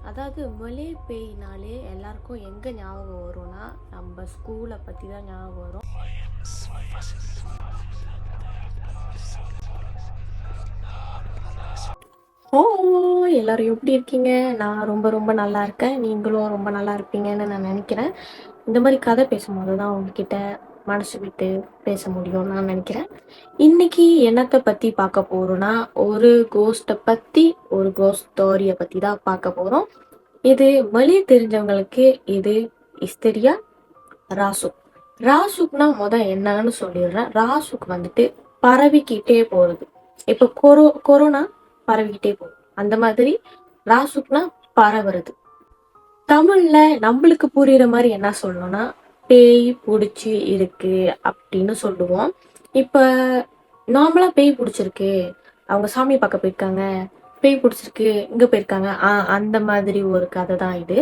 அதாவது மழை பெய்யினாலே எல்லாருக்கும் எங்கே ஞாபகம் வரும்னா நம்ம ஸ்கூலை பற்றி தான் ஞாபகம் வரும். ஓ, எல்லாரும் எப்படி இருக்கீங்க? நான் ரொம்ப ரொம்ப நல்லா இருக்கேன். நீங்களும் ரொம்ப நல்லா இருப்பீங்கன்னு நான் நினைக்கிறேன். இந்த மாதிரி கதை பேசும்போது தான் உங்ககிட்ட மனசு விட்டு பேச முடியும்னு நான் நினைக்கிறேன். இன்னைக்கு என்னத்தை பற்றி பார்க்க போகிறோன்னா, ஒரு கோஸ்ட்டை பற்றி, ஒரு கோஸ்ட் ஸ்டோரியை பற்றி தான் பார்க்க போகிறோம். இது மொழி தெரிஞ்சவங்களுக்கு இது இஸ்தரியா ராசுக். ராசுக்னா என்னன்னு சொல்லிடுறேன். ராசுக் வந்துட்டு பரவிக்கிட்டே போறது. இப்ப கொரோனா பரவிக்கிட்டே போகுது, அந்த மாதிரி ராசுக்னா பரவுறது. தமிழ்ல நம்மளுக்கு புரியுற மாதிரி என்ன சொல்லணும்னா, பேய் பிடிச்சி இருக்கு அப்படின்னு சொல்லுவோம். இப்ப நார்மலா பேய் பிடிச்சிருக்கு, அவங்க சாமி பார்க்க போயிருக்காங்க, பேய் பிடிச்சிருக்கு இங்க போயிருக்காங்க, அந்த மாதிரி ஒரு கதை தான் இது.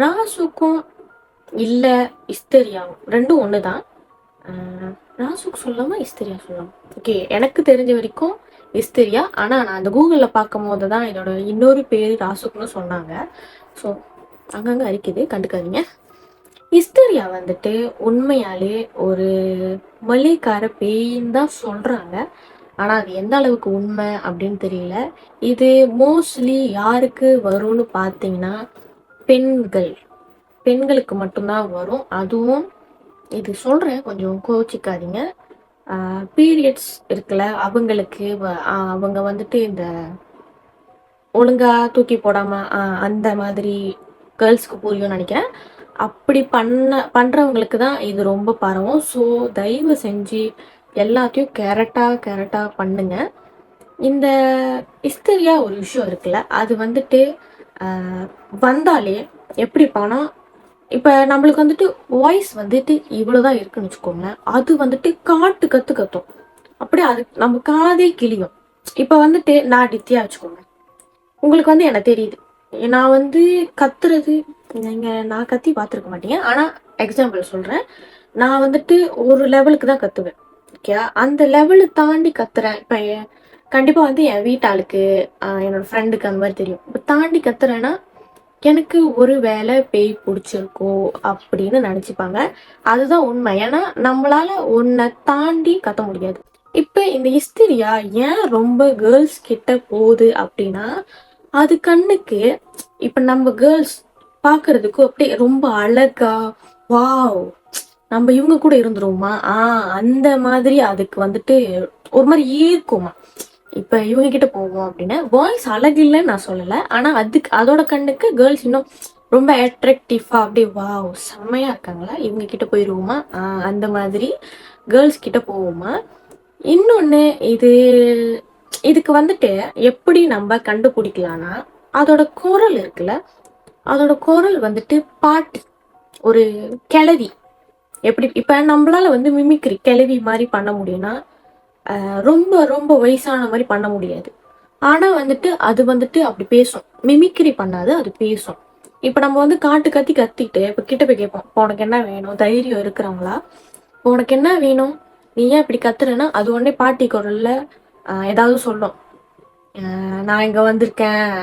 ராசுக்கும் இல்ல இஸ்தரியாவும் ரெண்டும் ஒண்ணுதான். ராசுக் சொல்லாம இஸ்தரியா சொல்லலாம். ஓகே, எனக்கு தெரிஞ்ச வரைக்கும் இஸ்தரியா. ஆனா நான் அந்த கூகுள்ல பார்க்கும் போதுதான் இதோட இன்னொரு பேரு ராசுக்னு சொன்னாங்க. ஸோ அங்கங்க அரிக்குது, கண்டுக்காதீங்க. இஸ்தரியா வந்துட்டு உண்மையாலே ஒரு மல்லிகார பேயின்னு தான் சொல்றாங்க. ஆனா அது எந்த அளவுக்கு உண்மை அப்படின்னு தெரியல. இது மோஸ்ட்லி யாருக்கு வரும்னு பார்த்தீங்கன்னா, பெண்களுக்கு மட்டும்தான் வரும். அதுவும் இது சொல்றேன், கொஞ்சம் கோச்சிக்காதீங்க. பீரியட்ஸ் இருக்குல்ல, அவங்களுக்கு அவங்க வந்துட்டு இந்த ஒழுங்கா தூக்கி போடாம அந்த மாதிரி கேர்ள்ஸ்க்கு புரியும்னு நினைக்கிறேன். அப்படி பண்றவங்களுக்கு தான் இது ரொம்ப பரவும். ஸோ தயவு செஞ்சு எல்லாத்தையும் கேரட்டா பண்ணுங்க. இந்த இஸ்தரியா ஒரு விஷயம் இருக்குல்ல, அது வந்துட்டு வந்தாலே எப்படி போனா, இப்போ நம்மளுக்கு வந்துட்டு வாய்ஸ் வந்துட்டு இவ்வளோதான் இருக்குன்னு வச்சுக்கோங்களேன். அது வந்துட்டு கத்தும். அப்படியே அது நம்ம காதே கிளியும். இப்போ வந்துட்டு நான் நித்யா வச்சுக்கோங்க, உங்களுக்கு வந்து எனக்கு தெரியுது, நான் வந்து கத்துறது நான் கத்தி பார்த்துருக்க மாட்டீங்க. ஆனால் எக்ஸாம்பிள் சொல்கிறேன், நான் வந்துட்டு ஒரு லெவலுக்கு தான் கத்துவேன். ஓகே, அந்த லெவலு தாண்டி கத்துறேன். இப்போ கண்டிப்பாக வந்து என் வீட்டாளுக்கு என்னோட ஃப்ரெண்டுக்கு அந்த மாதிரி தெரியும். இப்போ தாண்டி கத்துறேன்னா எனக்கு ஒரு வேலை பேய் பிடிச்சிருக்கோ அப்படின்னு நினச்சிப்பாங்க. அதுதான் உண்மை. ஏன்னா நம்மளால ஒன்றை தாண்டி கத்த முடியாது. இப்போ இந்த ஹிஸ்டரியா ஏன் ரொம்ப கேர்ள்ஸ் கிட்ட போகுது அப்படின்னா, அது கண்ணுக்கு இப்போ நம்ம கேர்ள்ஸ் பார்க்கறதுக்கு அப்படியே ரொம்ப அழகா, வாவ் நம்ம இவங்க கூட இருந்துருவோமா, அந்த மாதிரி அதுக்கு வந்துட்டு ஒரு மாதிரி ஈர்க்குமா. இப்ப இவங்க கிட்ட போவோம் அப்படின்னா, பாய்ஸ் அழகு இல்லைன்னு நான் சொல்லலை, ஆனா அதுக்கு அதோட கண்ணுக்கு கேர்ள்ஸ் இன்னும் ரொம்ப அட்ராக்டிவா, அப்படியே வாவ் செம்மையா இருக்காங்களா, இவங்க கிட்ட போயிருவோமா, அந்த மாதிரி கேர்ள்ஸ் கிட்ட போவோமா. இன்னொன்னு, இதுக்கு வந்துட்டு எப்படி நம்ம கண்டுபிடிக்கலாம்னா, அதோட குரல் இருக்குல்ல, அதோட குரல் வந்துட்டு பாட்டு, ஒரு கிளவி. எப்படி இப்ப நம்மளால வந்து மிமிக்ரி கிளவி மாதிரி பண்ண முடியும்னா, ரொம்ப ரொம்ப வயசான மாதிரி பண்ண முடியாது. ஆனா வந்துட்டு அது வந்துட்டு அப்படி பேசும். மிமிக்ரி பண்ணாது, அது பேசும். இப்ப நம்ம வந்து கத்திட்டு இப்ப கிட்ட போய் கேட்போம், உனக்கு என்ன வேணும், தைரியம் இருக்கிறவங்களா, உனக்கு என்ன வேணும், நீ ஏன் இப்படி கத்துறேன்னா அது உடனே பாட்டி குரல்ல ஏதாவது சொல்லும். நான் இங்க வந்திருக்கேன்,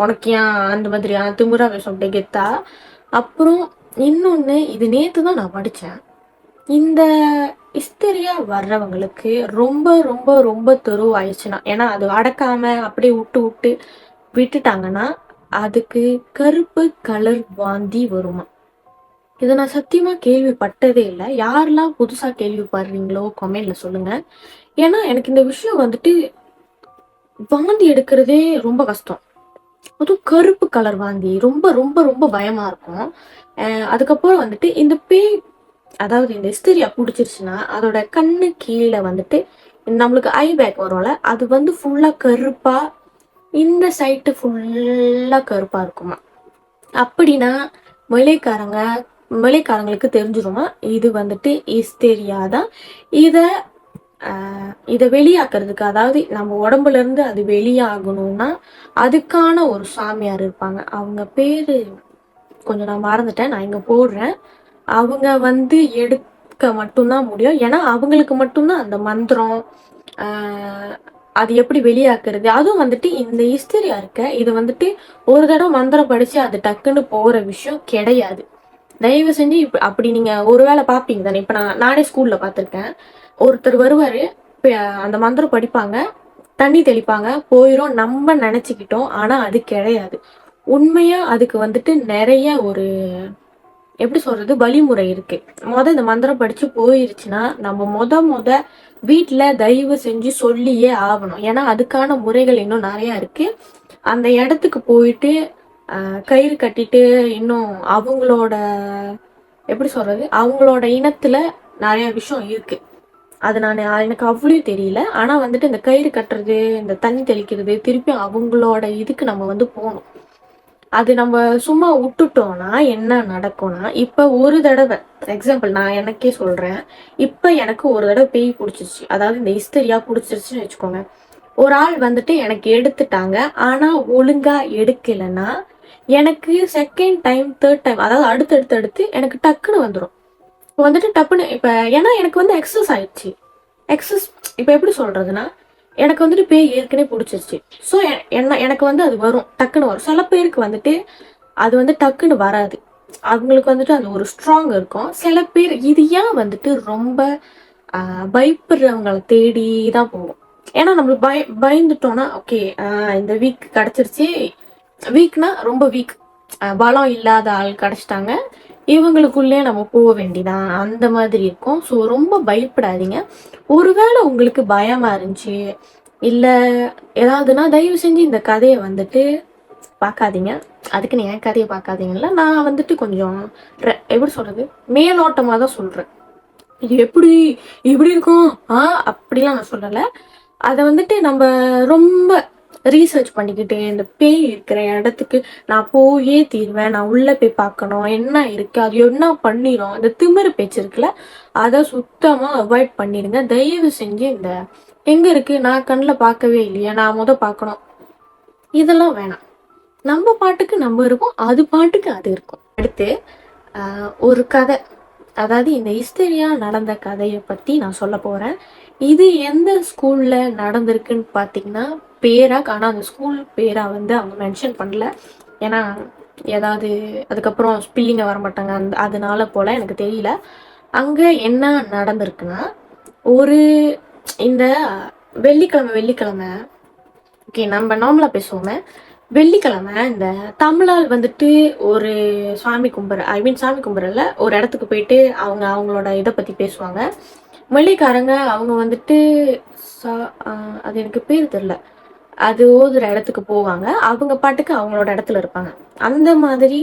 உனக்கு ஏன் அந்த மாதிரியா திமுறா வேஷம் அப்படி கெத்தா. அப்புறம் இன்னொன்னு, இது நேத்து தான் நான் படிச்சேன். இந்த இஸ்திரியா வர்றவங்களுக்கு ரொம்ப ரொம்ப ரொம்ப தெருவாயிடுச்சுன்னா, ஏன்னா அது அடக்காம அப்படியே விட்டுட்டாங்கன்னா அதுக்கு கருப்பு கலர் வாந்தி வருமா. இதை நான் சத்தியமா கேள்விப்பட்டதே இல்லை. யாரெல்லாம் புதுசா கேள்விப்படுறீங்களோ கமெண்ட்ல சொல்லுங்க. ஏன்னா எனக்கு இந்த விஷயம் வந்துட்டு வாந்தி எடுக்கிறதே ரொம்ப கஷ்டம். அதுவும் கருப்பு கலர் வாந்தி ரொம்ப ரொம்ப ரொம்ப பயமா இருக்கும். அதுக்கப்புறம் வந்துட்டு இந்த பேய், அதாவது இந்த ஹிஸ்டரியா பிடிச்சிருச்சுன்னா அதோட கண்ணு கீழே வந்துட்டு நம்மளுக்கு ஐ பேக் வரும்ல, அது வந்து ஃபுல்லா கருப்பா, இந்த சைட்டு ஃபுல்லா கருப்பா இருக்குமா. அப்படின்னா மொழிக்காரங்களுக்கு தெரிஞ்சிருமா இது வந்துட்டு ஹிஸ்டரியா தான். இதை வெளியாக்குறதுக்கு, அதாவது நம்ம உடம்புல இருந்து அது வெளியாகணும்னா அதுக்கான ஒரு சாமியார் இருப்பாங்க. அவங்க பேரு கொஞ்சம் நான் மறந்துட்டேன், நான் இங்க போடுறேன். அவங்க வந்து எடுக்க மட்டும்தான் முடியும். ஏன்னா அவங்களுக்கு மட்டும்தான் அந்த மந்திரம் அது எப்படி வெளியாக்குறது, அதுவும் வந்துட்டு இந்த ஹிஸ்டரியா இருக்க இது வந்துட்டு ஒரு தடவை மந்திரம் படிச்சு அது டக்குன்னு போற விஷயம் கிடையாது. தயவு செஞ்சு அப்படி நீங்க ஒருவேளை பாப்பீங்க தானே. இப்ப நானே ஸ்கூல்ல பார்த்திருக்கேன். ஒருத்தர் வருவாரு, அந்த மந்திரம் படிப்பாங்க, தண்ணி தெளிப்பாங்க, போயிரும் நம்ம நினைச்சுக்கிட்டோம். ஆனா அது கிடையாது. உண்மையா அதுக்கு வந்துட்டு நிறைய ஒரு எப்படி சொல்றது வழிமுறை இருக்கு. இந்த மந்திரம் படிச்சு போயிருச்சுன்னா நம்ம முத வீட்டுல தயவு செஞ்சு சொல்லியே ஆகணும். ஏன்னா அதுக்கான முறைகள் இன்னும் நிறைய இருக்கு. அந்த இடத்துக்கு போயிட்டு கயிறு கட்டிட்டு இன்னும் அவங்களோட எப்படி சொல்றது அவங்களோட இனத்துல நிறைய விஷயம் இருக்கு. அது எனக்கு அவ்வளோ தெரியல. ஆனா வந்துட்டு இந்த கயிறு கட்டுறது, இந்த தண்ணி தெளிக்கிறது, திருப்பி அவங்களோட இதுக்கு நம்ம வந்து போகணும். அது நம்ம சும்மா விட்டுட்டோம்னா என்ன நடக்கும்னா, இப்ப ஒரு தடவை எக்ஸாம்பிள் நான் எனக்கே சொல்றேன். இப்ப எனக்கு ஒரு தடவை பேய் பிடிச்சிருச்சு, அதாவது இந்த ஹிஸ்டரியா பிடிச்சிருச்சுன்னு வச்சுக்கோங்க. ஒரு ஆள் வந்துட்டு எனக்கு எடுத்துட்டாங்க, ஆனா ஒழுங்கா எடுக்கலைன்னா எனக்கு செகண்ட் டைம் தேர்ட் டைம் அதாவது அடுத்து எனக்கு டக்குன்னு வந்துடும். இப்போ வந்துட்டு டப்புன்னு இப்போ ஏன்னா எனக்கு வந்து எக்ஸஸ் ஆயிடுச்சு. இப்போ எப்படி சொல்றதுன்னா, எனக்கு வந்துட்டு பேய் ஏற்கனவே பிடிச்சிருச்சு. ஸோ எனக்கு வந்து அது வரும், டக்குன்னு வரும். சில பேருக்கு வந்துட்டு அது வந்து டக்குன்னு வராது. அவங்களுக்கு வந்துட்டு அது ஒரு ஸ்ட்ராங் இருக்கும். சில பேர் இது ஏன் வந்துட்டு ரொம்ப பயப்படுறவங்களை தேடி தான் போகும். ஏன்னா நம்மளுக்கு பயந்துட்டோம்னா ஓகே இந்த வீக் கிடைச்சிருச்சு. வீக்னா ரொம்ப வீக், பலம் இல்லாத ஆள் கிடைச்சிட்டாங்க, இவங்களுக்குள்ளே நம்ம போக வேண்டிதான் அந்த மாதிரி இருக்கும். ஸோ ரொம்ப பயப்படாதீங்க. ஒருவேளை உங்களுக்கு பயமா இருந்துச்சு இல்லை ஏதாவதுன்னா தயவு செஞ்சு இந்த கதையை வந்துட்டு பார்க்காதீங்க. அதுக்குன்னு என் கதையை பார்க்காதீங்கல்ல. நான் வந்துட்டு கொஞ்சம் எப்படி சொல்றது மேலோட்டமாக தான் சொல்கிறேன். இது எப்படி இப்படி இருக்கும் அப்படிலாம் நான் சொல்லலை. அதை வந்துட்டு நம்ம ரொம்ப ரீசர்ச் பண்ணிக்கிட்டு இந்த பேய் இருக்கிற இடத்துக்கு நான் போயே தீர்வேன், நான் உள்ள போய் பார்க்கணும் என்ன இருக்கு, அது என்ன பண்ணிடும், இந்த திமிரு பேச்சு இருக்குல்ல, அதை சுத்தமா அவாய்ட் பண்ணிடுங்க தயவு செஞ்சு. இந்த எங்க இருக்கு, நான் கண்ணில் பார்க்கவே இல்லையா, நான் பார்க்கணும், இதெல்லாம் வேணாம். நம்ம பாட்டுக்கு நம்ம இருக்கும், அது பாட்டுக்கு அது இருக்கும். அடுத்து ஒரு கதை, அதாவது இந்த ஹிஸ்டரியா நடந்த கதையை பத்தி நான் சொல்ல போறேன். இது எந்த ஸ்கூல்ல நடந்திருக்குன்னு பார்த்தீங்கன்னா பேராக். ஆனால் அந்த ஸ்கூல் பேரா வந்து அவங்க மென்ஷன் பண்ணல. ஏன்னா ஏதாவது அதுக்கப்புறம் ஸ்பில்லிங்க வர மாட்டாங்க, அதனால போல எனக்கு தெரியல. அங்கே என்ன நடந்திருக்குன்னா, ஒரு இந்த வெள்ளிக்கிழமை ஓகே நம்ம நார்மலாக பேசுவோமே, வெள்ளிக்கிழமை இந்த தமிழால் வந்துட்டு ஒரு சாமி கும்பிட்றல ஒரு இடத்துக்கு போயிட்டு அவங்களோட இதை பற்றி பேசுவாங்க. வெள்ளைக்காரங்க அவங்க வந்துட்டு அது எனக்கு பேர் தெரில, அது ஓதுற இடத்துக்கு போவாங்க, அவங்க பாட்டுக்கு அவங்களோட இடத்துல இருப்பாங்க. அந்த மாதிரி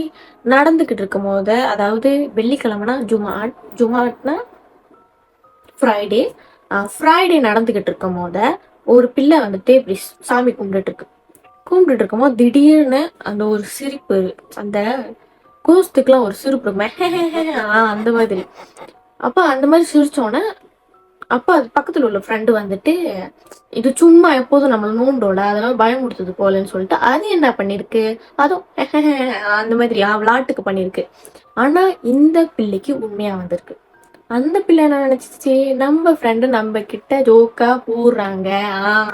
நடந்துக்கிட்டு இருக்கும் போது, அதாவது வெள்ளிக்கிழமைனா ஜுமாட்னா ஃப்ரைடே நடந்துக்கிட்டு இருக்கும் போது ஒரு பிள்ளை வந்துட்டு இப்படி சாமி கும்பிட்டுட்டு இருக்கும் போது திடீர்னு அந்த ஒரு சிரிப்பு, அந்த கோஸ்துக்கெல்லாம் ஒரு சிரிப்பு அந்த மாதிரி. அப்போ அந்த மாதிரி சிரிச்சோன்னே அப்போ அது பக்கத்தில் உள்ள ஃப்ரெண்டு வந்துட்டு இது சும்மா எப்போதும் நம்மளை நோண்டோட அதெல்லாம் பயமுடுத்துது போலன்னு சொல்லிட்டு அது என்ன பண்ணிருக்கு, அதுவும் அந்த மாதிரி விளாட்டுக்கு பண்ணிருக்கு. ஆனா இந்த பிள்ளைக்கு உண்மையா வந்திருக்கு. அந்த பிள்ளை என்ன நினைச்சிச்சு, நம்ம ஃப்ரெண்டு நம்ம கிட்ட ஜோக்கா போடுறாங்க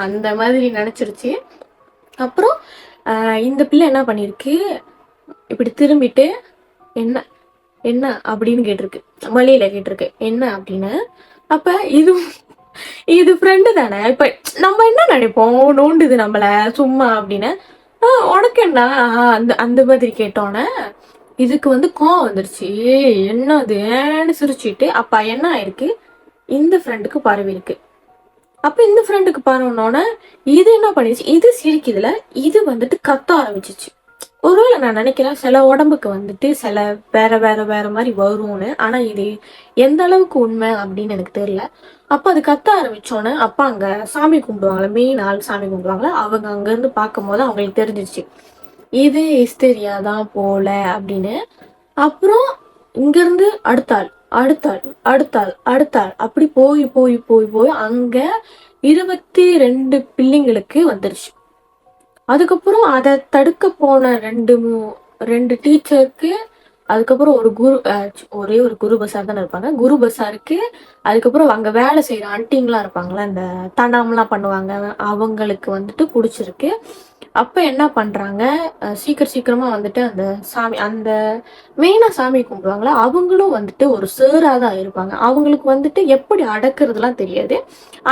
அந்த மாதிரி நினைச்சிருச்சு. அப்புறம் இந்த பிள்ளை என்ன பண்ணிருக்கு, இப்படி திரும்பிட்டு என்ன என்ன அப்படின்னு கேட்டிருக்கு, மொழியில கேட்டிருக்கு என்ன அப்படின்னு. அப்ப இது ஃப்ரெண்டு தானே, இப்ப நம்ம என்ன நினைப்போம், நோண்டுது நம்மள சும்மா அப்படின்னு. உனக்கு என்ன அந்த அந்த மாதிரி கேட்டோன்னே இதுக்கு வந்து கோவம் வந்துருச்சு. என்னது ஏன்னு சிரிச்சுட்டு அப்ப என்ன ஆயிருக்கு, இந்த ஃப்ரெண்டுக்கு பரவி இருக்கு. அப்ப இந்த ஃப்ரெண்டுக்கு பரவனோட இது என்ன பண்ணிச்சு, இது சிரிக்குதுல, இது வந்துட்டு கத்த ஆரம்பிச்சிச்சு. ஒருவேளை நான் நினைக்கிறேன் சில உடம்புக்கு வந்துட்டு சில வேற மாதிரி வரும்னு. ஆனா இது எந்த அளவுக்கு உண்மை அப்படின்னு எனக்கு தெரியல. அப்ப அது கத்த ஆரம்பிச்சோன்னே அப்ப அங்க சாமி கும்பிடுவாங்களே, மெயின் ஆள் சாமி கும்பிடுவாங்களே, அவங்க அங்க இருந்து பார்க்கும் போது அவங்களுக்கு தெரிஞ்சிச்சு இது ஹிஸ்டரியா தான் போல அப்படின்னு. அப்புறம் இங்க இருந்து அடுத்தாள் அப்படி போய் போய் போய் போய் அங்க 22 பிள்ளைங்களுக்கு வந்துருச்சு. அதுக்கப்புறம் அதை தடுக்க போன ரெண்டு டீச்சருக்கு அதுக்கப்புறம் ஒரே ஒரு குரு பசார் தானே இருப்பாங்க. குரு பசாருக்கு அதுக்கப்புறம் அங்க வேலை செய்யற ஆண்டிங்கெல்லாம் இருப்பாங்களா, இந்த தண்டாமெல்லாம் பண்ணுவாங்க, அவங்களுக்கு வந்துட்டு பிடிச்சிருக்கு. அப்ப என்ன பண்றாங்க, சீக்கிரமா வந்துட்டு அந்த சாமி, அந்த மெயினா சாமி கும்பிடுவாங்களா, அவங்களும் வந்துட்டு ஒரு சேரா தான் இருப்பாங்க. அவங்களுக்கு வந்துட்டு எப்படி அடக்குறதுலாம் தெரியாது.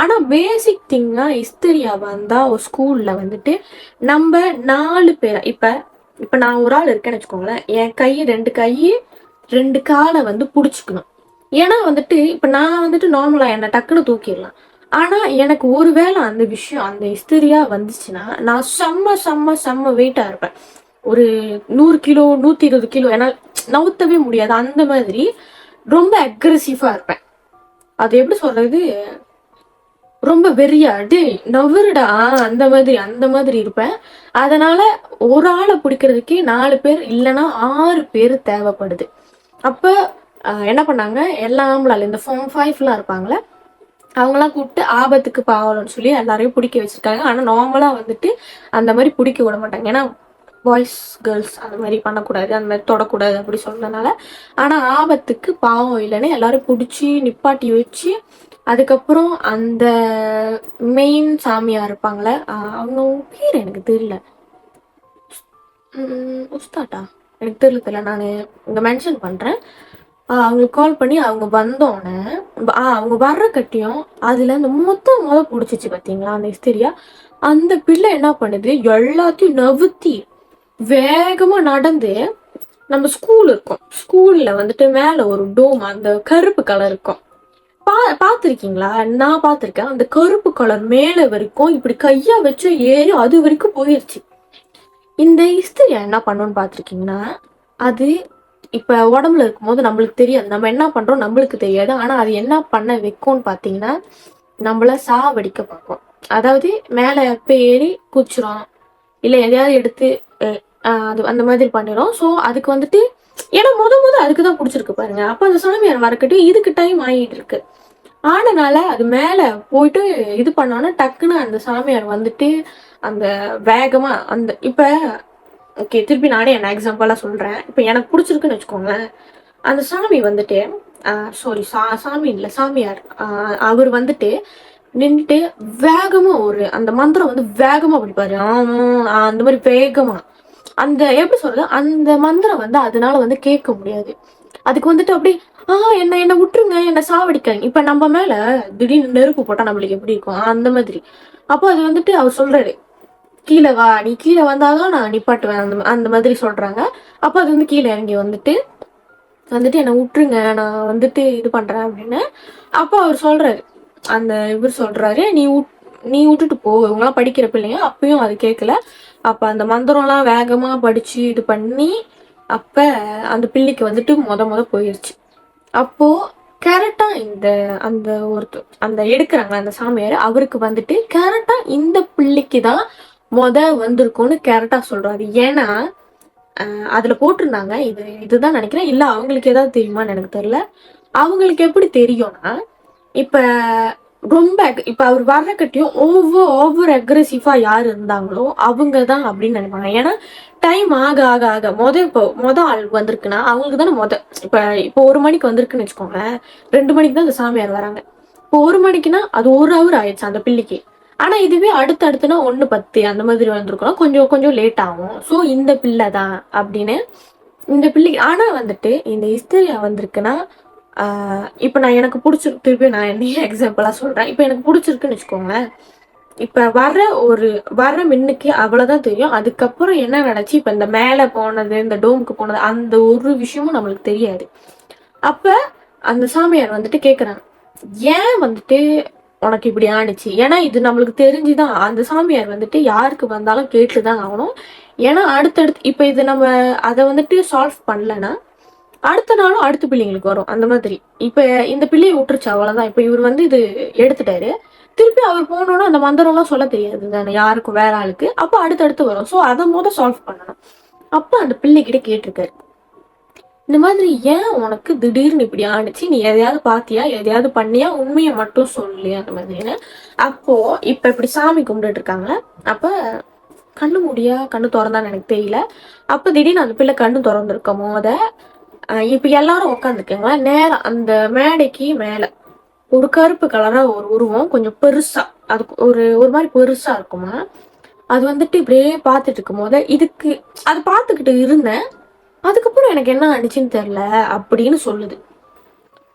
ஆனா பேசிக் திங்னா இஸ்திரியா வந்தா ஒரு ஸ்கூல்ல வந்துட்டு நம்ம 4 பேரை, இப்ப நான் ஒரு ஆள் இருக்கேன்னு வச்சுக்கோங்களேன், என் கை 2 கை 2 காலை வந்து புடிச்சுக்கணும். ஏன்னா வந்துட்டு இப்ப நான் வந்துட்டு நார்மலா என்ன டக்குன்னு தூக்கிடலாம். ஆனா எனக்கு ஒருவேளை அந்த விஷயம் அந்த இஸ்திரியா வந்துச்சுன்னா நான் செம்ம செம்ம செம்ம வெயிட்டா இருப்பேன். ஒரு 100 கிலோ 120 கிலோ என்னால் நவுத்தவே முடியாது. அந்த மாதிரி ரொம்ப அக்ரெசிவா இருப்பேன். அது எப்படி சொல்றது, ரொம்ப வெறியா டேய் நவருடா, அந்த மாதிரி இருப்பேன். அதனால ஒரு ஆளை பிடிக்கிறதுக்கே 4 பேர் இல்லைன்னா 6 பேர் தேவைப்படுது. அப்ப என்ன பண்ணாங்க, எல்லா ஆம்பளால இந்த ஃபார்ம் 5லாம் இருப்பாங்களே, அவங்களாம் கூப்பிட்டு ஆபத்துக்கு பாவலன்னு சொல்லி எல்லாரையும் பிடிக்க வச்சிருக்காங்க. ஆனா நார்மலா வந்துட்டு அந்த மாதிரி பிடிக்க விட மாட்டாங்க. ஏன்னா பாய்ஸ் கேர்ள்ஸ் அந்த மாதிரி பண்ணக்கூடாது, அந்த மாதிரி தொடக்கூடாது அப்படி சொன்னதுனால. ஆனா ஆபத்துக்கு பாவம் இல்லைன்னு எல்லாரும் பிடிச்சி நிப்பாட்டி வச்சு, அதுக்கப்புறம் அந்த மெயின் சாமியா இருப்பாங்களே, அவங்க பேர் எனக்கு தெரியல, உஸ்தாட்டா எனக்கு தெரியல, நான் இங்க மென்ஷன் பண்றேன். அவங்களுக்கு கால் பண்ணி அவங்க வந்தோடனே அவங்க வர்ற கட்டியும் அதுல அந்த முத பிடிச்சிச்சு பாத்தீங்களா அந்த இஸ்திரியா, அந்த பிள்ளை என்ன பண்ணுது, எல்லாத்தையும் நவுத்தி வேகமா நடந்து, நம்ம ஸ்கூல் இருக்கும், ஸ்கூல்ல வந்துட்டு மேல ஒரு டோம் அந்த கருப்பு கலர் இருக்கும், பாத்திருக்கீங்களா? நான் பாத்திருக்கேன். அந்த கருப்பு கலர் மேல வரைக்கும் இப்படி கையா வச்சு ஏறி அது வரைக்கும் போயிருச்சு. இந்த இஸ்திரியா என்ன பண்ணுன்னு பாத்திருக்கீங்கன்னா, அது இப்ப உடம்புல இருக்கும்போது நம்மளுக்கு தெரியாது, நம்ம என்ன பண்றோம் நம்மளுக்கு தெரியாது. ஆனா அது என்ன பண்ண வைக்கும்னு பாத்தீங்கன்னா, நம்மள சாவடிக்க பார்க்கும். அதாவது மேல எப்ப ஏறி குச்சிரும், இல்ல எதையாவது எடுத்து அது அந்த மாதிரி பண்ணிடும். ஸோ அதுக்கு வந்துட்டு, ஏன்னா முத அதுக்குதான் பிடிச்சிருக்கு பாருங்க. அப்ப அந்த சாமியார் வரக்கட்டும் இதுக்கு டைம் ஆகிட்டு இருக்கு. ஆனனால அது மேல போயிட்டு இது பண்ணோன்னா டக்குன்னு அந்த சாமியார் வந்துட்டு அந்த வேகமா அந்த இப்ப ஓகே, திருப்பி நானே என்ன எக்ஸாம்பிளா சொல்றேன். இப்ப எனக்கு பிடிச்சிருக்குன்னு வச்சுக்கோங்களேன், அந்த சாமி வந்துட்டு சாரி சாமி இல்ல சாமியார், அவர் வந்துட்டு நின்றுட்டு வேகமா ஒரு அந்த மந்திரம் வந்து வேகமா படிப்பாரு. அந்த மாதிரி வேகமா அந்த எப்படி சொல்றது, அந்த மந்திரம் வந்து அதனால வந்து கேட்க முடியாது. அதுக்கு வந்துட்டு அப்படி என்ன என்ன விட்டுருங்க, என்ன சாவடிக்காங்க. இப்ப நம்ம மேல திடீர்னு நெருப்பு போட்டா நம்மளுக்கு எப்படி இருக்கும், அந்த மாதிரி. அப்போ அது வந்துட்டு அவர் சொல்றாரு, கீழே வா, நீ கீழே வந்தாதான் நான் நிப்பாட்டுவேன், அந்த அந்த மாதிரி சொல்றாங்க. அப்போ அது வந்து கீழே இறங்கி வந்துட்டு என்னை விட்டுருங்க, நான் வந்துட்டு இது பண்றேன் அப்படின்னு. அப்போ அவர் சொல்றாரு, அந்த இவர் சொல்றாரு, நீ விட்டுட்டு போ, இவங்கெல்லாம் படிக்கிற பிள்ளைங்க. அப்பயும் அது கேட்கல. அப்ப அந்த மந்திரம்லாம் வேகமா படிச்சு இது பண்ணி அப்ப அந்த பிள்ளைக்கு வந்துட்டு முத போயிருச்சு. அப்போ கரெக்டா இந்த அந்த ஒருத்தர் அந்த எடுக்கிறாங்க அந்த சாமியார், அவருக்கு வந்துட்டு கரெக்டா இந்த பிள்ளைக்கு தான் வந்திருக்கும்னு கரெக்டா சொல்றாரு. ஏன்னா அதுல போட்டிருந்தாங்க, இதுதான் நினைக்கிறேன், இல்ல அவங்களுக்கு ஏதாவது தெரியுமான்னு எனக்கு தெரியல. அவங்களுக்கு எப்படி தெரியும்னா, இப்ப ரொம்ப இப்ப அவர் வர்ற கட்டியும் ஓவர் அக்ரெசிவா யார் இருந்தாங்களோ அவங்க தான் அப்படின்னு நினைப்பாங்க. ஏன்னா டைம் ஆக ஆக ஆக இப்போ ஆள் வந்திருக்குன்னா அவங்களுக்கு தானே இப்போ 1 மணிக்கு வந்திருக்குன்னு வச்சுக்கோங்க, 2 மணிக்கு தான் அந்த சாமியார் வராங்க. இப்போ 1 மணிக்குன்னா அது 1 ஹவர் ஆயிடுச்சு அந்த பிள்ளைக்கு. ஆனா இதுவே அடுத்தடுத்துனா 1:10 அந்த மாதிரி வந்திருக்கணும், கொஞ்சம் கொஞ்சம் லேட் ஆகும். ஸோ இந்த பிள்ளை தான் அப்படின்னு இந்த பிள்ளைக்கு. ஆனா வந்துட்டு இந்த இஸ்திரியா வந்திருக்குன்னா, இப்ப நான் எனக்கு பிடிச்சிருக்கு, திருப்பி நான் என்னைய எக்ஸாம்பிளா சொல்றேன். இப்ப எனக்கு பிடிச்சிருக்குன்னு வச்சுக்கோங்களேன், இப்ப வர்ற மின்னுக்கு அவ்வளவுதான் தெரியும். அதுக்கப்புறம் என்ன நடந்துச்சு, இப்ப இந்த மேல போனது, இந்த டோமுக்கு போனது, அந்த ஒரு விஷயமும் நம்மளுக்கு தெரியாது. அப்ப அந்த சாமியார் வந்துட்டு கேக்குறாங்க, ஏன் வந்துட்டு உனக்கு இப்படி ஆணிச்சு? ஏன்னா இது நம்மளுக்கு தெரிஞ்சுதான் அந்த சாமியார் வந்துட்டு யாருக்கு வந்தாலும் கேட்டுதான் ஆகணும். ஏன்னா அடுத்தடுத்து இப்ப இது நம்ம அதை வந்துட்டு சால்வ் பண்ணலன்னா அடுத்த நாளும் அடுத்த பிள்ளைங்களுக்கு வரும் அந்த மாதிரி. இப்ப இந்த பிள்ளையை விட்டுருச்சு அவ்வளவுதான். இப்ப இவர் வந்து இது எடுத்துட்டாரு, திருப்பி அவர் போனோம்னா அந்த மந்திரம் எல்லாம் சொல்ல தெரியாது தானே யாருக்கும், வேற ஆளுக்கு. அப்ப அடுத்தடுத்து வரும். ஸோ அதை சால்வ் பண்ணணும். அப்ப அந்த பிள்ளைகிட்ட கேட்டிருக்காரு, இந்த மாதிரி ஏன் உனக்கு திடீர்னு இப்படி ஆணிச்சு, நீ எதையாவது பாத்தியா, எதையாவது பண்ணியா, உண்மையை மட்டும் சொல்லியா அந்த மாதிரின்னு. அப்போ இப்ப இப்படி சாமி கும்பிட்டு இருக்காங்க. அப்ப கண்ணு முடியா கண்ணு திறந்தான்னு எனக்கு தெரியல. அப்ப திடீர்னு அந்த பிள்ளை கண்ணு திறந்துருக்கும் போத இப்ப எல்லாரும் உட்காந்துருக்கீங்களா, நேரம் அந்த மேடைக்கு மேல ஒரு கருப்பு கலரா ஒரு உருவம் கொஞ்சம் பெருசா, அதுக்கு ஒரு ஒரு மாதிரி பெருசா இருக்குமா. அது வந்துட்டு இப்படியே பார்த்துட்டு இருக்கும் போது இதுக்கு அது பார்த்துக்கிட்டு இருந்தேன். அதுக்கப்புறம் எனக்கு என்ன ஆனிச்சுன்னு தெரியல அப்படின்னு சொல்லுது.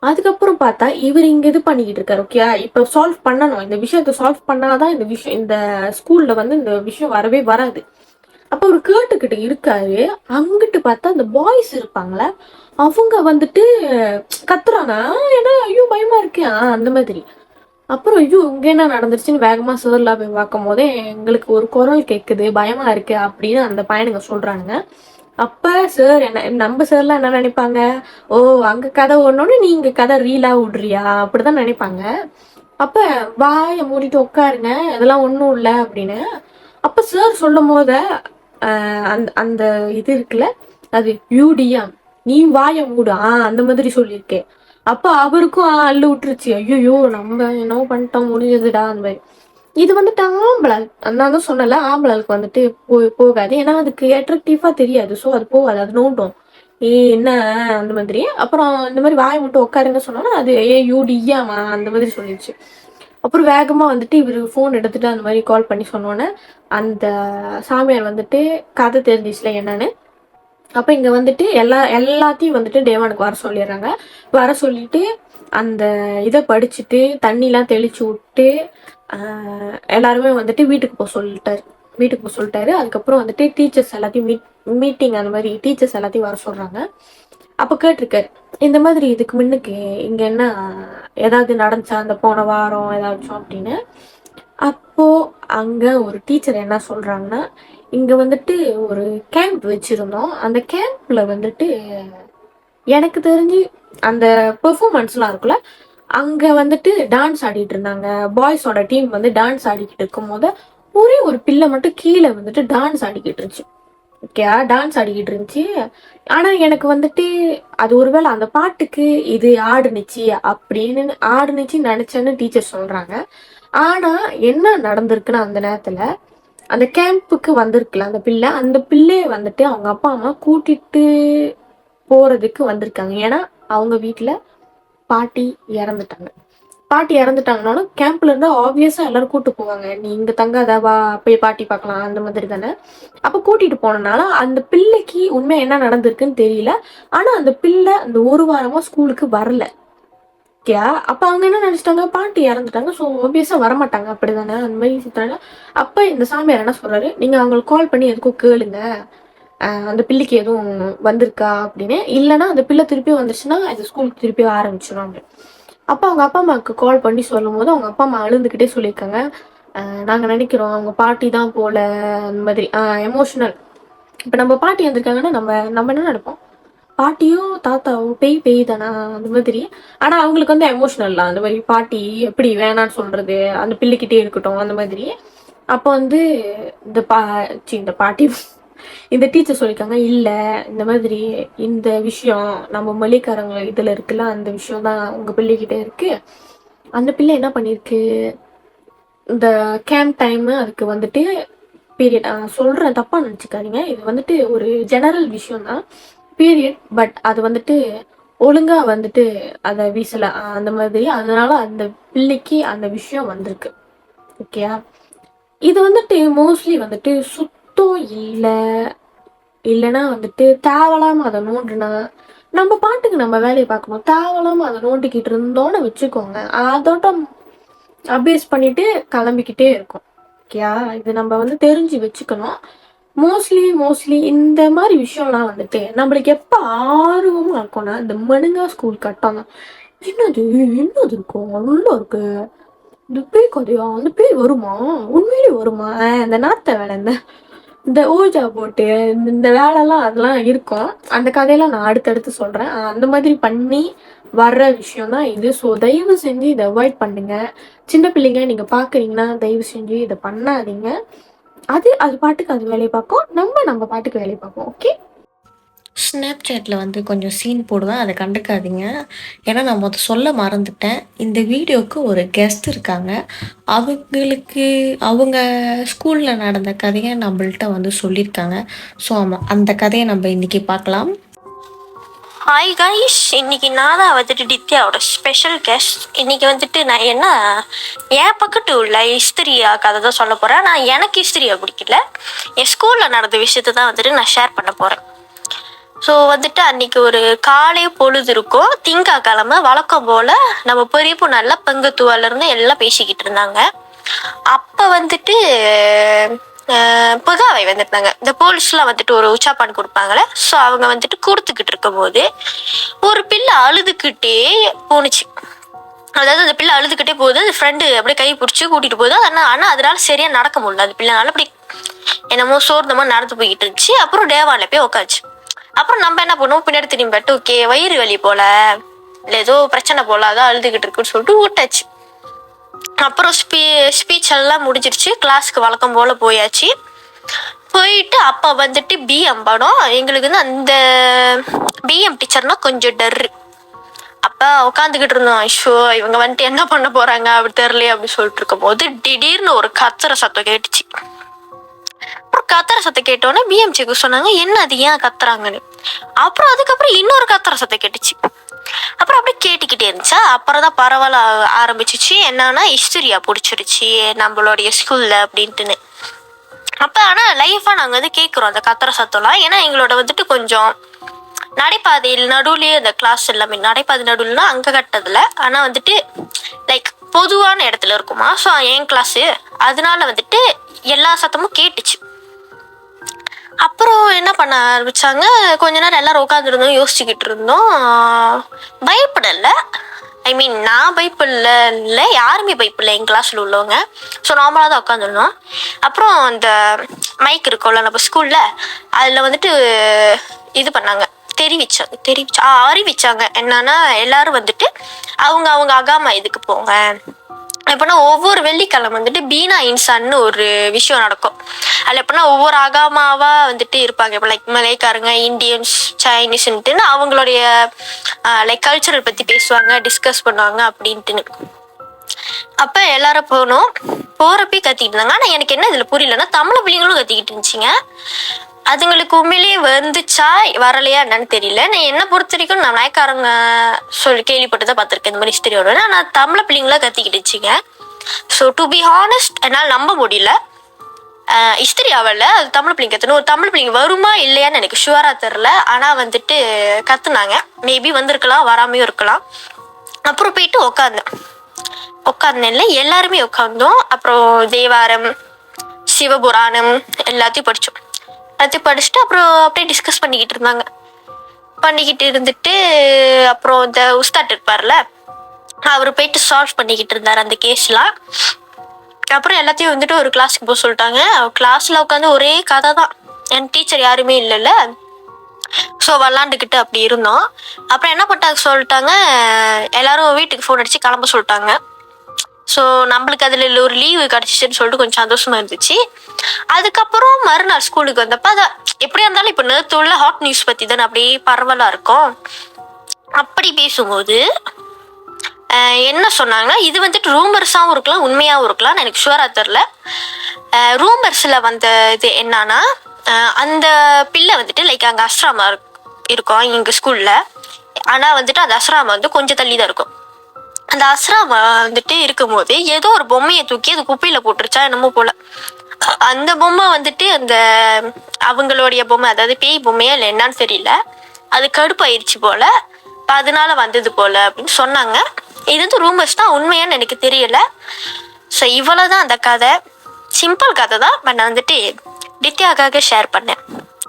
அதுக்கப்புறம் பார்த்தா இவர் இங்க இது பண்ணிக்கிட்டு இருக்காரு. ஓகே, இப்ப சால்வ் பண்ணணும், இந்த விஷயத்த சால்வ் பண்ணாதான் இந்த விஷயம் இந்த ஸ்கூல்ல வந்து இந்த விஷயம் வரவே வராது. அப்ப அவர் கேட்டுக்கிட்டு இருக்காரு. அங்கிட்டு பார்த்தா அந்த பாய்ஸ் இருப்பாங்களே, அவங்க வந்துட்டு கத்துறாங்க. ஏன்னா ஐயோ பயமா இருக்கு அந்த மாதிரி. அப்புறம் ஐயோ இங்க என்ன நடந்துருச்சுன்னு வேகமா சார்ல போய் பார்க்கும் போதே எங்களுக்கு ஒரு குரல் கேட்குது, பயமா இருக்கு அப்படின்னு அந்த பையனுங்க சொல்றாங்க. அப்ப சார் என்ன நம்ம சார்லாம் என்ன நினைப்பாங்க, ஓ அங்க கதை ஓடணும்னு நீங்க கதை ரீலா விடுறியா அப்படிதான் நினைப்பாங்க. அப்ப வாயை மூடிட்டு உட்காருங்க, அதெல்லாம் ஒன்றும் இல்லை அப்படின்னு. அப்ப சார் சொல்லும் போத அந்த அந்த இது இருக்குல்ல, அது யூடியா நீ வாயை மூடு அந்த மாதிரி சொல்லியிருக்கேன். அப்ப அவருக்கும் அள்ளு விட்டுருச்சு. ஐயோ நம்ம என்னவோ பண்ணிட்டோம், முடிஞ்சதுடா அந்த மாதிரி. இது வந்துட்டு ஆம்பளால் நான் தான் சொன்னல, ஆம்பளாளுக்கு வந்துட்டு போகாது. ஏன்னா அதுக்கு அட்ராக்டிவா தெரியாது. ஸோ அது போகாது, அது நோண்டும். என்ன அந்த மாதிரி. அப்புறம் இந்த மாதிரி வாயை மட்டும் உட்காருங்க சொன்னோன்னா அது யூடியாமா அந்த மாதிரி சொல்லிடுச்சு. அப்புறம் வேகமா வந்துட்டு இவர் ஃபோன் எடுத்துட்டு அந்த மாதிரி கால் பண்ணி சொன்னோன்னே அந்த சாமியார் வந்துட்டு கதை தெரிஞ்சிச்சுல என்னன்னு. அப்ப இங்க வந்துட்டு எல்லாத்தையும் வந்துட்டு டேவானுக்கு வர சொல்லிடுறாங்க. வர சொல்லிட்டு அந்த இதை படிச்சுட்டு தண்ணிலாம் தெளிச்சு விட்டு எல்லாருமே வந்துட்டு வீட்டுக்கு போக சொல்லிட்டாரு. அதுக்கப்புறம் வந்துட்டு டீச்சர்ஸ் எல்லாத்தையும் மீட்டிங் அந்த மாதிரி டீச்சர்ஸ் எல்லாத்தையும் வர சொல்றாங்க. அப்ப கேட்டிருக்காரு, இந்த மாதிரி இதுக்கு முன்னுக்கு இங்க என்ன ஏதாவது நடந்துச்சா அந்த போன வாரம் ஏதாச்சும் அப்படின்னு. அப்போ அங்க ஒரு டீச்சர் என்ன சொல்றாங்கன்னா, இங்க வந்துட்டு ஒரு கேம்ப் வச்சிருந்தோம். அந்த கேம்ப்ல வந்துட்டு எனக்கு தெரிஞ்சு அந்த பெர்ஃபார்மன்ஸ்லாம் இருக்குல்ல, அங்க வந்துட்டு டான்ஸ் ஆடிட்டு இருந்தாங்க. பாய்ஸோட டீம் வந்து டான்ஸ் ஆடிக்கிட்டு இருக்கும் போது ஒரே ஒரு பிள்ளை மட்டும் கீழே வந்துட்டு டான்ஸ் ஆடிக்கிட்டு இருந்துச்சு. ஓகே, டான்ஸ் ஆடிக்கிட்டு இருந்துச்சு. ஆனா எனக்கு வந்துட்டு அது ஒருவேளை அந்த பாட்டுக்கு இது ஆடுனுச்சு நினைச்சேன்னு டீச்சர் சொல்றாங்க. ஆனா என்ன நடந்திருக்குன்னா அந்த நேரத்துல அந்த கேம்புக்கு வந்திருக்குல அந்த பிள்ளைய வந்துட்டு அவங்க அப்பா அம்மா கூட்டிட்டு போறதுக்கு வந்திருக்காங்க. ஏன்னா அவங்க வீட்டுல பாட்டி இறந்துட்டாங்க. பாட்டி இறந்துட்டாங்கனாலும் கேம்ப்ல இருந்தா ஆப்வியஸா எல்லாரும் கூட்டு போவாங்க. நீ இங்க தங்காதா, வா போய் பாட்டி பார்க்கலாம் அந்த மாதிரி தானே. அப்ப கூட்டிட்டு போனனால அந்த பிள்ளைக்கு உண்மை என்ன நடந்திருக்குன்னு தெரியல. ஆனா அந்த பிள்ளை அந்த ஒரு வாரமா ஸ்கூலுக்கு வரல. அப்ப அவங்க என்ன நினைச்சிட்டாங்க, பாட்டி இறந்துட்டாங்க, ஸோ ஆப்வியஸா வரமாட்டாங்க அப்படிதானே அந்த மாதிரி சித்தாங்க. அப்ப இந்த சாமியார் என்ன சொல்றாரு, நீங்க அவங்களுக்கு கால் பண்ணி எதுக்கும் கேளுங்க, அந்த பிள்ளைக்கு எதுவும் வந்திருக்கா அப்படின்னு. இல்லைன்னா அந்த பிள்ளை திருப்பி வந்துச்சுன்னா அது ஸ்கூலுக்கு திருப்பி ஆரம்பிச்சிடும் அப்படின்னு. அப்போ அவங்க அப்பா அம்மாவுக்கு கால் பண்ணி சொல்லும் போது அவங்க அப்பா அம்மா அழுந்துக்கிட்டே சொல்லியிருக்காங்க, நாங்கள் நினைக்கிறோம் அவங்க பாட்டி தான் போல அந்த மாதிரி எமோஷனல். இப்போ நம்ம பாட்டி வந்திருக்காங்கன்னா நம்ம நம்ம என்ன நினைப்போம், பாட்டியோ தாத்தாவோ பேய் தானா அந்த மாதிரி. ஆனா அவங்களுக்கு வந்து எமோஷனல்லாம் அந்த மாதிரி பாட்டி எப்படி வேணான்னு சொல்றது, அந்த பிள்ளைகிட்டே இருக்கட்டும் அந்த மாதிரி. அப்போ வந்து இந்த பாட்டி இந்த டீச்சர் சொல்லியிருக்காங்க, இல்லை இந்த மாதிரி இந்த விஷயம் நம்ம மொழிக்காரங்க இதில் இருக்குல்ல, அந்த விஷயம் தான் உங்கள் பிள்ளைகிட்ட இருக்கு. அந்த பிள்ளை என்ன பண்ணியிருக்கு, இந்த கேம்ப் டைமு அதுக்கு வந்துட்டு பீரியட் சொல்கிறேன் தப்பாக நினச்சிக்காதீங்க, இது வந்துட்டு ஒரு ஜெனரல் விஷயம் தான் பீரியட். பட் அது வந்துட்டு ஒழுங்காக வந்துட்டு அதை வீசலை அந்த மாதிரி. அதனால அந்த பிள்ளைக்கு அந்த விஷயம் வந்திருக்கு. ஓகேயா, இது வந்துட்டு மோஸ்ட்லி வந்துட்டு சுத்தம் இல்லைன்னா வந்துட்டு தேவலாம அதை நோண்டுனா நம்ம பாட்டுக்கு நம்ம வேலையை பார்க்கணும். தேவலாம அதை நோண்டிக்கிட்டு இருந்தோன்னு வச்சுக்கோங்க, அதோட அபேஸ் பண்ணிட்டு கிளம்பிக்கிட்டே இருக்கும். ஓகேயா, இது நம்ம வந்து தெரிஞ்சு வச்சுக்கணும். மோஸ்ட்லி இந்த மாதிரி விஷயம்லாம் வந்துட்டு நம்மளுக்கு எப்போ ஆர்வமா இருக்கும்னா இந்த மனுங்கா ஸ்கூல் கட்டம் தான். என்னது இருக்கும் உள்ள இருக்கு, இந்த பேய் கதையா, அந்த பேய் வருமா, உண்மையிலே வருமா, இந்த நாத்த வேலை, இந்த ஊஜா போட்டு இந்த வேலைலாம் அதெல்லாம் இருக்கும். அந்த கதையெல்லாம் நான் அடுத்தடுத்து சொல்கிறேன். அந்த மாதிரி பண்ணி வர்ற விஷயம் தான் இது. ஸோ தயவு செஞ்சு இதை அவாய்ட் பண்ணுங்க. சின்ன பிள்ளைங்க நீங்கள் பார்க்குறீங்கன்னா தயவு செஞ்சு இதை பண்ணாதீங்க. அது பாட்டுக்கு அது வேலையை பார்க்கும், நம்ம பாட்டுக்கு வேலையை பார்ப்போம். ஓகே, ஸ்னாப்சாட்டில் வந்து கொஞ்சம் சீன் போடுவேன், அதை கண்டுக்காதீங்க. ஏன்னா நான் சொல்ல மறந்துட்டேன், இந்த வீடியோவுக்கு ஒரு கெஸ்ட் இருக்காங்க. அவங்க ஸ்கூலில் நடந்த கதையை நம்மள்கிட்ட வந்து சொல்லியிருக்காங்க. ஸோ ஆமாம், அந்த கதையை நம்ம இன்றைக்கி பார்க்கலாம். ஹாய் கைஸ், இன்னைக்கு நான் தான் வந்துட்டு நித்யாவோட ஸ்பெஷல் கெஸ்ட். இன்னைக்கு வந்துட்டு நான் என்ன என் பக்கத்து உள்ள ஹிஸ்திரியா கதை தான் சொல்ல போகிறேன். நான் எனக்கு ஹிஸ்திரியா பிடிக்கல, என் ஸ்கூலில் நடந்த விஷயத்தை தான் வந்துட்டு நான் ஷேர் பண்ண போகிறேன். ஸோ வந்துட்டு அன்னைக்கு ஒரு காலை பொழுது இருக்கும், திங்கக்கிழமை. வழக்கம் போல் நம்ம பெரிய பொண்ணு பங்குத்துவாலேருந்து எல்லாம் பேசிக்கிட்டு இருந்தாங்க. அப்போ வந்துட்டு புகாவை வந்திருந்தாங்க. இந்த போலீஸ்லாம் வந்துட்டு ஒரு உச்சாப்பான் கொடுப்பாங்களே, ஸோ அவங்க வந்துட்டு கொடுத்துக்கிட்டு இருக்கும் போது ஒரு பிள்ளை அழுதுகிட்டே போணுச்சு. அதாவது அந்த பிள்ளை அழுதுகிட்டே போகுது, அந்த ஃப்ரெண்டு அப்படியே கை பிடிச்சி கூட்டிட்டு போகுது. ஆனால் அதனால சரியா நடக்க முடியல. அந்த பிள்ளைனால அப்படி என்னமோ சோர்ந்தமா நடந்து போய்கிட்டு இருந்துச்சு. அப்புறம் டேவான்ல போய் உட்காச்சு. அப்புறம் நம்ம என்ன பண்ணுவோம், பின்னாடி திரும்பி பட்டு ஓகே வயிறு வலி போல, இல்லை ஏதோ பிரச்சனை போல, அதான் அழுதுகிட்டு இருக்குன்னு சொல்லிட்டு விட்டாச்சு. அப்புறம் ஸ்பீச் எல்லாம் முடிஞ்சிருச்சு. கிளாஸ்க்கு வழக்கம் போல போயாச்சு. போயிட்டு அப்போ வந்துட்டு பிஎம் படம். எங்களுக்கு வந்து அந்த பிஎம் டீச்சர்னா கொஞ்சம் டர்ரு. அப்போ உட்காந்துக்கிட்டு இருந்தோம். ஐயோ இவங்க வந்துட்டு என்ன பண்ண போறாங்க அப்படி தெரியலையே அப்படின்னு சொல்லிட்டு இருக்கும் போது திடீர்னு ஒரு கத்துற சத்தம் கேட்டுச்சு. அப்புறம் கத்துற சத்தம் கேட்டோன்னே பிஎம்சிக்கு சொன்னாங்க என்ன அது ஏன் கத்துறாங்கன்னு. அப்புறம் அதுக்கப்புறம் இன்னொரு கத்துற சத்தம் கேட்டுச்சு. அப்புறம் அப்படியே கேட்டுக்கிட்டே இருந்துச்சா. அப்புறம் தான் பரவாயில்ல ஆரம்பிச்சிச்சு. என்னன்னா ஹிஸ்டரியா பிடிச்சிருச்சு நம்மளுடைய ஸ்கூல்ல அப்படின்ட்டுன்னு. அப்ப ஆனா லைஃபா நாங்க வந்து கேட்குறோம் அந்த கத்துற சத்தம்லாம். ஏன்னா எங்களோட வந்துட்டு கொஞ்சம் நடைபாதையில் நடுவுலயே அந்த கிளாஸ் எல்லாமே நடைபாதை நடுவுலன்னா அங்க கட்டதுல, ஆனா வந்துட்டு லைக் பொதுவான இடத்துல இருக்குமா. ஸோ என் கிளாஸு, அதனால வந்துட்டு எல்லா சத்தமும் கேட்டுச்சு. அப்புறம் என்ன பண்ண ஆரம்பிச்சாங்க, கொஞ்ச நேரம் எல்லாரும் உட்காந்துருந்தோம், யோசிச்சுக்கிட்டு இருந்தோம். பயப்படல, ஐ மீன் நான் பயப்படல, இல்லை யாருமே பயப்படல என் கிளாஸ்ல உள்ளவங்க. ஸோ நார்மலாக தான் உட்காந்துருந்தோம். அப்புறம் அந்த மைக் இருக்கும்ல நம்ம ஸ்கூல்ல, அதில் வந்துட்டு இது பண்ணாங்க, அறிவிச்சாங்க என்னன்னா எல்லாரும் வந்துட்டு அவங்க அவங்க அகாமா இதுக்கு போங்க. எப்படின்னா ஒவ்வொரு வெள்ளிக்கிழமை வந்துட்டு பீனா இன்சான்னு ஒரு விஷயம் நடக்கும். அதில் எப்படின்னா ஒவ்வொரு அகாமாவா வந்துட்டு இருப்பாங்க. இப்போ லைக் மலைக்காரங்க, இந்தியன்ஸ், சைனீஸ்ன்ட்டு அவங்களுடைய லைக் கல்ச்சரல் பற்றி பேசுவாங்க, டிஸ்கஸ் பண்ணுவாங்க அப்படின்ட்டுன்னு. அப்போ எல்லாரும் போனோம். போகிறப்பே கத்திக்கிட்டு இருந்தாங்க. ஆனால் எனக்கு என்ன இதில் புரியலன்னா தமிழ் பிள்ளைங்களும் கத்திக்கிட்டு இருந்துச்சுங்க. அதுங்களுக்கு உண்மையிலேயே வந்துச்சா வரலையா என்னன்னு தெரியல. நான் என்ன பொறுத்த வரைக்கும் நான் நாயக்காரங்க சொல்லி கேள்விப்பட்டுதான் பார்த்துருக்கேன் இந்த மாதிரி ஹிஸ்டரியோட. ஆனால் தமிழ் பிள்ளைங்களா கத்திக்கிட்டுச்சுங்க. ஸோ டு பி ஹானஸ்ட் என்னால் நம்ப முடியல. ஹிஸ்டரி ஆவல அது தமிழ் பிள்ளைங்க கத்தணும். ஒரு தமிழ் பிள்ளைங்க வருமா இல்லையான்னு எனக்கு ஷுவரா தெரில. ஆனால் வந்துட்டு கத்துனாங்க. மேபி வந்திருக்கலாம், வராமையும் இருக்கலாம். அப்புறம் போயிட்டு உட்காந்தேன்ல எல்லாருமே உட்காந்தோம். அப்புறம் தேவாரம், சிவபுராணம் எல்லாத்தையும் படித்தோம். எல்லாத்தையும் படிச்சுட்டு அப்புறம் அப்படியே டிஸ்கஸ் பண்ணிக்கிட்டு இருந்துட்டு அப்புறம் இந்த உஸ்தாட் இருப்பார்ல, அவர் போயிட்டு சால்வ் பண்ணிக்கிட்டு இருந்தார் அந்த கேஸ்லாம். அப்புறம் எல்லாத்தையும் வந்துட்டு ஒரு கிளாஸுக்கு போக சொல்லிட்டாங்க. கிளாஸ்ல உட்காந்து ஒரே கதை தான், என் டீச்சர் யாருமே இல்லைல்ல. ஸோ விளாண்டுக்கிட்டு அப்படி இருந்தோம். அப்புறம் என்ன பண்ணிட்டாங்க சொல்லிட்டாங்க, எல்லாரும் வீட்டுக்கு ஃபோன் அடிச்சு கிளம்ப சொல்லிட்டாங்க. ஸோ நம்மளுக்கு அதில் ஒரு லீவு கிடச்சிச்சுன்னு சொல்லிட்டு கொஞ்சம் சந்தோஷமா இருந்துச்சு. அதுக்கப்புறம் மறுநாள் ஸ்கூலுக்கு வந்தப்போ அதான் எப்படியா இருந்தாலும் இப்போ நேற்று உள்ள ஹாட் நியூஸ் பற்றி தானே அப்படியே பரவலாக இருக்கும். அப்படி பேசும்போது என்ன சொன்னாங்கன்னா, இது வந்துட்டு ரூமர்ஸாகவும் இருக்கலாம், உண்மையாகவும் இருக்கலாம், எனக்கு ஷுவராக தெரில. ரூமர்ஸில் வந்த இது என்னன்னா, அந்த பிள்ளை வந்துட்டு லைக் அங்கே அஸ்ராமா இருக்கும் எங்கள் ஸ்கூலில். ஆனால் வந்துட்டு அந்த அஸ்ராமா வந்து கொஞ்சம் தள்ளி தான் இருக்கும். அந்த அஸ்ராமா வந்துட்டு இருக்கும்போது ஏதோ ஒரு பொம்மையை தூக்கி அது குப்பையில் போட்டுருச்சா என்னமோ போல. அந்த பொம்மை வந்துட்டு அந்த அவங்களுடைய பொம்மை, அதாவது பேய் பொம்மையா இல்லை என்னன்னு தெரியல, அது கடுப்பாயிருச்சு போல, அதனால வந்தது போல அப்படின்னு சொன்னாங்க. இது வந்து ரூமர்ஸ் தான், உண்மையான்னு எனக்கு தெரியல. ஸோ இவ்வளோதான் அந்த கதை. சிம்பிள் கதை தான், பட் நான் வந்துட்டு நித்யாக்காக ஷேர் பண்ணேன்.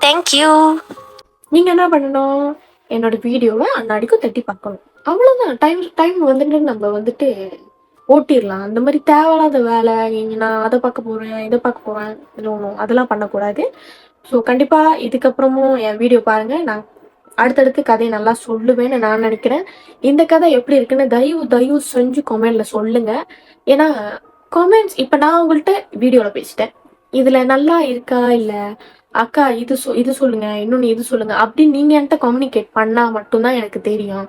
தேங்க்யூ. நீங்கள் என்ன பண்ணணும், என்னோட வீடியோவை அன்னாடிக்கும் தட்டி பார்க்கணும், அவ்வளோதான். டைம் வந்துட்டு நம்ம வந்துட்டு ஓட்டிடலாம். அந்த மாதிரி தேவையில்லாத வேலை, நான் அதை பார்க்க போகிறேன், இதை பார்க்க போகிறேன், ஒன்றும் அதெல்லாம் பண்ணக்கூடாது. ஸோ கண்டிப்பாக இதுக்கப்புறமும் என் வீடியோ பாருங்கள். நான் அடுத்தடுத்து கதையை நல்லா சொல்லுவேன்னு நான் நினைக்கிறேன். இந்த கதை எப்படி இருக்குன்னு தயவு செஞ்சு கமெண்ட்ல சொல்லுங்கள். ஏன்னா கமெண்ட்ஸ் இப்போ நான் உங்கள்கிட்ட வீடியோவில் பேசிட்டேன், இதில் நல்லா இருக்கா இல்லை அக்கா இது சொல்லுங்க, இன்னொன்று இது சொல்லுங்க அப்படின்னு நீங்கள் என்கிட்ட கம்யூனிகேட் பண்ணால் மட்டும்தான் எனக்கு தெரியும்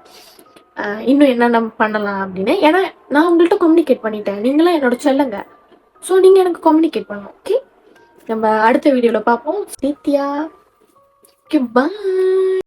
இன்னும் என்னென்ன பண்ணலாம் அப்படின்னு. ஏன்னா நான் உங்கள்கிட்ட கம்யூனிகேட் பண்ணிட்டேன், நீங்களாம் என்னோட செல்லுங்க. ஸோ நீங்கள் எனக்கு கம்யூனிகேட் பண்ணணும். ஓகே, நம்ம அடுத்த வீடியோவில் பார்ப்போம். நித்யா, ஓகே, பாய்.